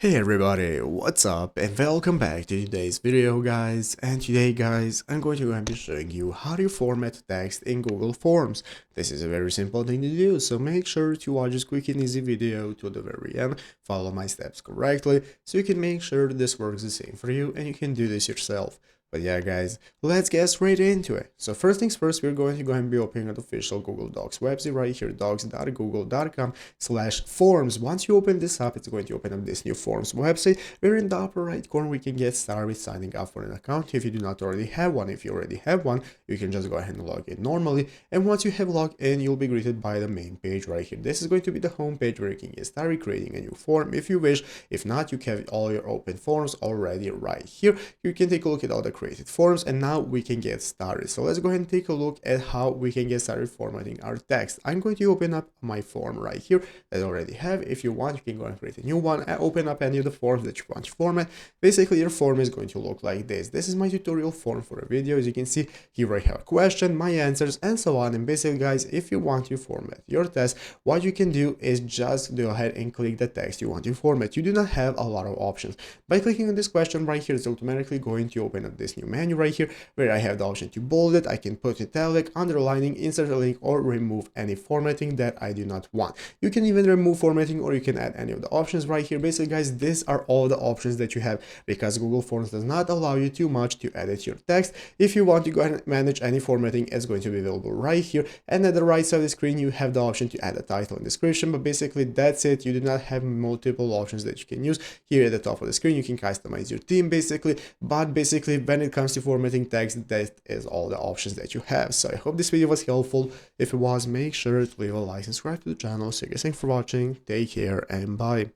Hey everybody, what's up and welcome back to today's video guys. And today guys, I'm going to be showing you how to format text in Google Forms. This is a very simple thing to do, so make sure to watch this quick and easy video to the very end, follow my steps correctly, so you can make sure this works the same for you and you can do this yourself. But yeah guys, let's get straight into it. So first things first, we're going to go ahead and be opening an official Google Docs website right here, docs.google.com/forms. Once you open this up, it's going to open up this new Forms website, where in the upper right corner we can get started with signing up for an account if you do not already have one. If you already have one, you can just go ahead and log in normally, and once you have logged in, you'll be greeted by the main page right here. This is going to be the home page where you can get started creating a new form if you wish. If not, you have all your open forms already right here. You can take a look at all the created forms, and now we can get started. So let's go ahead and take a look at how we can get started formatting our text. I'm going to open up my form right here that I already have. If you want, you can go and create a new one and open up any of the forms that you want to format. Basically, your form is going to look like this. This is my tutorial form for a video. As you can see here, I have a question, my answers, and so on. And basically guys, if you want to format your text, what you can do is just go ahead and click the text you want to format. You do not have a lot of options. By clicking on this question right here, it's automatically going to open up this new menu right here, where I have the option to bold it, I can put italic, underlining, insert a link, or remove any formatting that I do not want. You can even remove formatting, or you can add any of the options right here. Basically guys, these are all the options that you have, because Google Forms does not allow you too much to edit your text. If you want to go ahead and manage any formatting, it's going to be available right here, and at the right side of the screen you have the option to add a title and description. But basically that's it. You do not have multiple options that you can use. Here at the top of the screen you can customize your theme basically, but basically when it comes to formatting text, that is all the options that you have. So I hope this video was helpful. If it was, make sure to leave a like and subscribe to the channel. So guys, thanks for watching, take care, and bye.